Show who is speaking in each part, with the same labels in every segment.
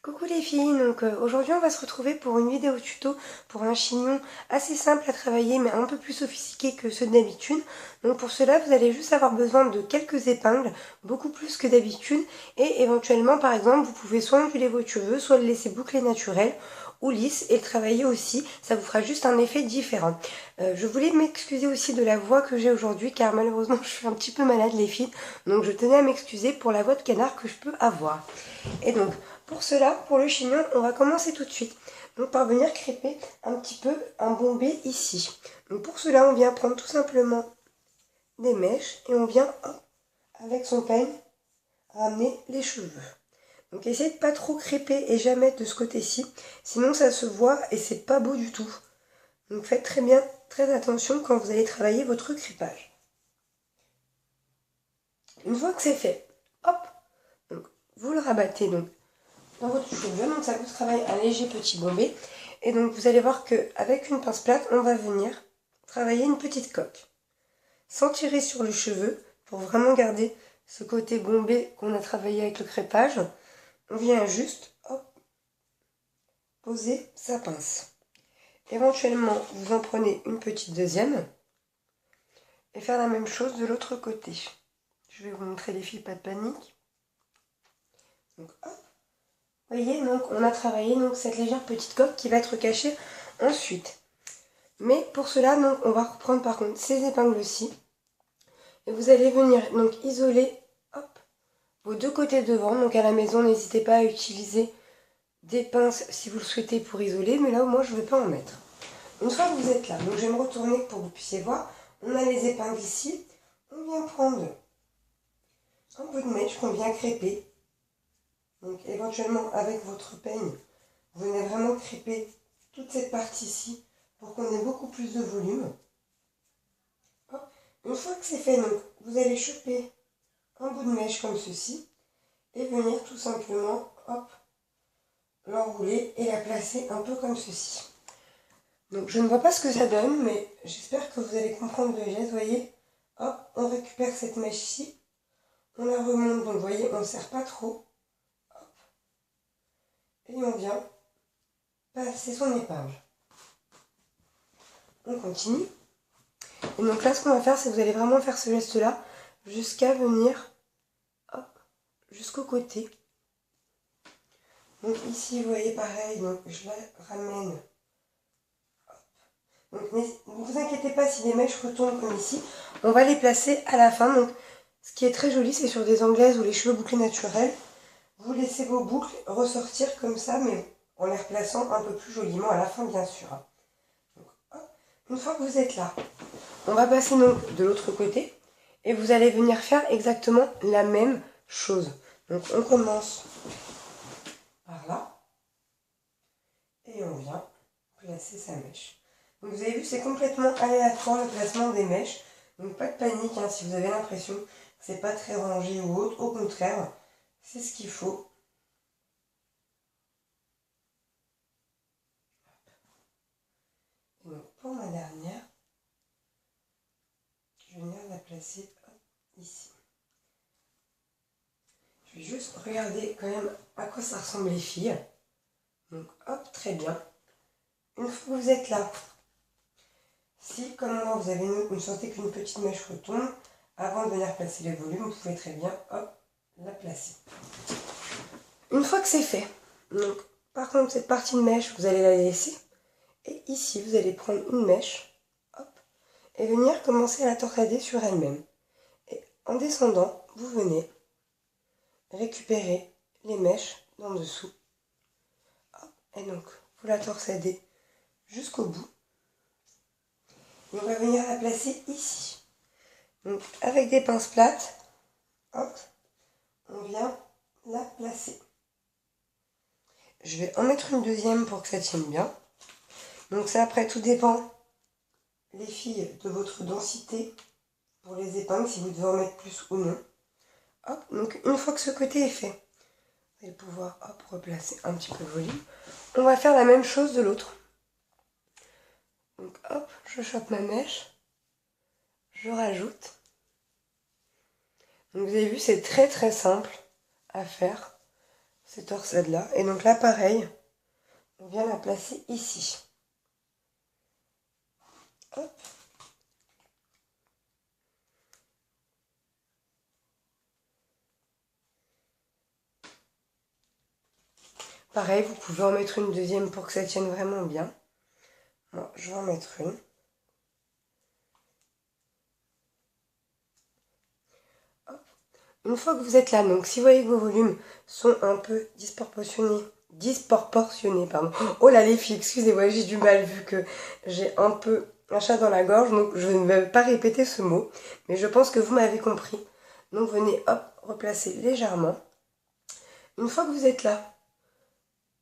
Speaker 1: Coucou les filles, donc aujourd'hui on va se retrouver pour une vidéo tuto pour un chignon assez simple à travailler mais un peu plus sophistiqué que ceux d'habitude. Donc pour cela vous allez juste avoir besoin de quelques épingles, beaucoup plus que d'habitude, et éventuellement par exemple vous pouvez soit onduler vos cheveux, soit le laisser boucler naturel ou lisse et le travailler aussi, ça vous fera juste un effet différent. Je voulais m'excuser aussi de la voix que j'ai aujourd'hui car malheureusement je suis un petit peu malade les filles, donc je tenais à m'excuser pour la voix de canard que je peux avoir. Et donc, pour cela, pour le chignon, on va commencer tout de suite. Donc, par venir crêper un petit peu un bombé ici. Donc, pour cela, on vient prendre tout simplement des mèches et on vient, hop, avec son peigne, ramener les cheveux. Donc, essayez de pas trop crêper et jamais de ce côté-ci, sinon ça se voit et c'est pas beau du tout. Donc, faites très bien, très attention quand vous allez travailler votre crêpage. Une fois que c'est fait, hop, donc, vous le rabattez donc dans votre cheveu, donc ça vous travaille un léger petit bombé. Et donc vous allez voir qu'avec une pince plate, on va venir travailler une petite coque. Sans tirer sur le cheveu, pour vraiment garder ce côté bombé qu'on a travaillé avec le crêpage, on vient juste, hop, poser sa pince. Éventuellement, vous en prenez une petite deuxième et faire la même chose de l'autre côté. Je vais vous montrer les filles, pas de panique. Donc hop. Vous voyez, donc on a travaillé donc, cette légère petite coque qui va être cachée ensuite. Mais pour cela, donc, on va reprendre par contre ces épingles-ci. Et vous allez venir donc isoler, hop, vos deux côtés devant. Donc à la maison, n'hésitez pas à utiliser des pinces si vous le souhaitez pour isoler. Mais là, moi, je ne vais pas en mettre. Une fois que vous êtes là, donc je vais me retourner pour que vous puissiez voir. On a les épingles ici. On vient prendre un bout de mèche qu'on vient crêper. Donc éventuellement avec votre peigne, vous venez vraiment crêper toute cette partie-ci pour qu'on ait beaucoup plus de volume. Hop. Une fois que c'est fait, donc, vous allez choper un bout de mèche comme ceci et venir tout simplement hop, l'enrouler et la placer un peu comme ceci. Donc je ne vois pas ce que ça donne, mais j'espère que vous allez comprendre le geste. Vous voyez, hop, on récupère cette mèche-ci, on la remonte, donc vous voyez, on ne serre pas trop. Hop, et on vient passer son épingle. On continue. Et donc là, ce qu'on va faire, c'est que vous allez vraiment faire ce geste-là jusqu'à venir jusqu'au côté. Donc ici, vous voyez pareil, donc je la ramène. Donc ne vous inquiétez pas si les mèches retombent comme ici. On va les placer à la fin. Donc ce qui est très joli, c'est sur des anglaises ou les cheveux bouclés naturels. Vous laissez vos boucles ressortir comme ça, mais en les replaçant un peu plus joliment à la fin, bien sûr. Donc, hop. Une fois que vous êtes là, on va passer donc de l'autre côté. Et vous allez venir faire exactement la même chose. Donc on commence par là. Et on vient placer sa mèche. Donc vous avez vu, c'est complètement aléatoire le placement des mèches. Donc pas de panique hein, si vous avez l'impression que c'est pas très rangé ou autre. Au contraire, c'est ce qu'il faut. Et donc pour ma dernière, je vais venir la placer ici. Je vais juste regarder quand même à quoi ça ressemble les filles. Donc hop, très bien. Une fois que vous êtes là, si comme moi vous sentez qu'une petite mèche retombe, avant de venir placer les volumes, vous pouvez très bien hop, la placer. Une fois que c'est fait, donc par contre cette partie de mèche, vous allez la laisser. Et ici, vous allez prendre une mèche, hop, et venir commencer à la torsader sur elle-même. Et en descendant, vous venez récupérer les mèches d'en dessous. Hop, et donc, vous la torsadez jusqu'au bout. Et on va venir la placer ici. Donc, avec des pinces plates, hop, on vient la placer. Je vais en mettre une deuxième pour que ça tienne bien. Donc ça, après, tout dépend, les filles, de votre densité pour les épingles, si vous devez en mettre plus ou non. Hop, donc une fois que ce côté est fait, vous allez pouvoir hop, replacer un petit peu le volume. On va faire la même chose de l'autre. Donc hop, je chope ma mèche, je rajoute. Donc vous avez vu, c'est très très simple à faire. ces torsades-là. Et donc là, pareil, on vient la placer ici. Hop. Pareil, vous pouvez en mettre une deuxième pour que ça tienne vraiment bien. Moi, je vais en mettre une. Hop. Une fois que vous êtes là, donc si vous voyez que vos volumes sont un peu disproportionnés, pardon. Oh là les filles, excusez-moi, j'ai du mal vu que j'ai un peu un chat dans la gorge, donc je ne vais pas répéter ce mot, mais je pense que vous m'avez compris. Donc venez, hop, replacer légèrement. Une fois que vous êtes là,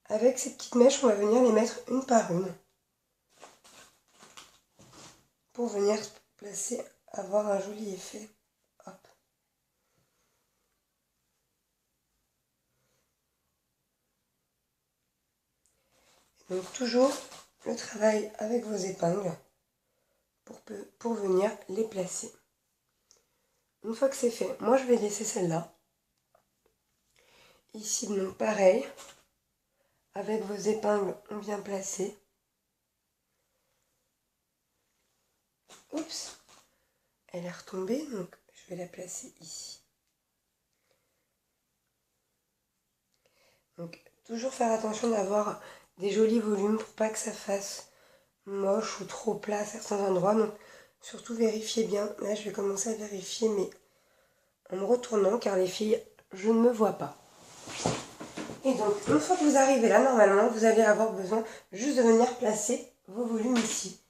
Speaker 1: avec ces petites mèches, on va venir les mettre une par une. Pour venir placer, avoir un joli effet. Hop. Donc toujours le travail avec vos épingles pour venir les placer. Une fois que c'est fait, moi je vais laisser celle-là. Ici donc pareil, avec vos épingles on vient placer. Oups, elle est retombée, donc je vais la placer ici. Donc toujours faire attention d'avoir des jolis volumes pour pas que ça fasse moche ou trop plat à certains endroits. Donc surtout vérifiez bien. Là je vais commencer à vérifier mais en me retournant car les filles je ne me vois pas. Et donc une fois que vous arrivez là normalement vous allez avoir besoin juste de venir placer vos volumes ici.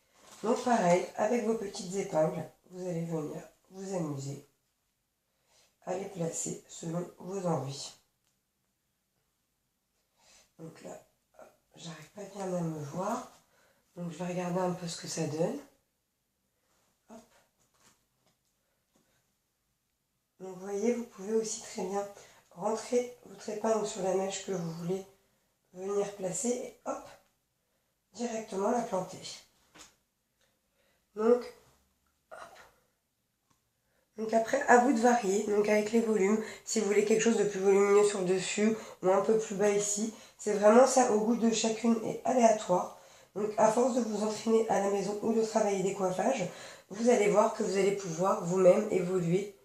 Speaker 1: Donc pareil avec vos petites épingles vous allez venir vous amuser à les placer selon vos envies. Donc là j'arrive pas bien à me voir. Donc je vais regarder un peu ce que ça donne. Hop. Donc vous voyez, vous pouvez aussi très bien rentrer votre épingle sur la mèche que vous voulez venir placer et hop, directement la planter. Donc après, à vous de varier, donc avec les volumes, si vous voulez quelque chose de plus volumineux sur le dessus ou un peu plus bas ici, c'est vraiment ça au goût de chacune et aléatoire. Donc à force de vous entraîner à la maison ou de travailler des coiffages, vous allez voir que vous allez pouvoir vous-même évoluer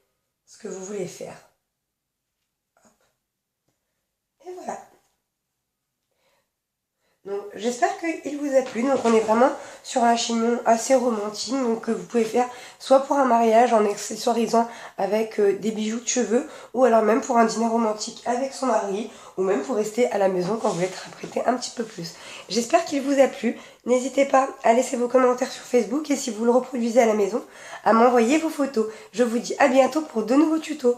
Speaker 1: ce que vous voulez faire. Hop. Et voilà. Donc j'espère qu'il vous a plu. Donc on est vraiment sur un chignon assez romantique, donc que vous pouvez faire soit pour un mariage en accessoirisant avec des bijoux de cheveux, ou alors même pour un dîner romantique avec son mari, ou même pour rester à la maison quand vous voulez être apprêté un petit peu plus. J'espère qu'il vous a plu. N'hésitez pas à laisser vos commentaires sur Facebook et si vous le reproduisez à la maison, à m'envoyer vos photos. Je vous dis à bientôt pour de nouveaux tutos.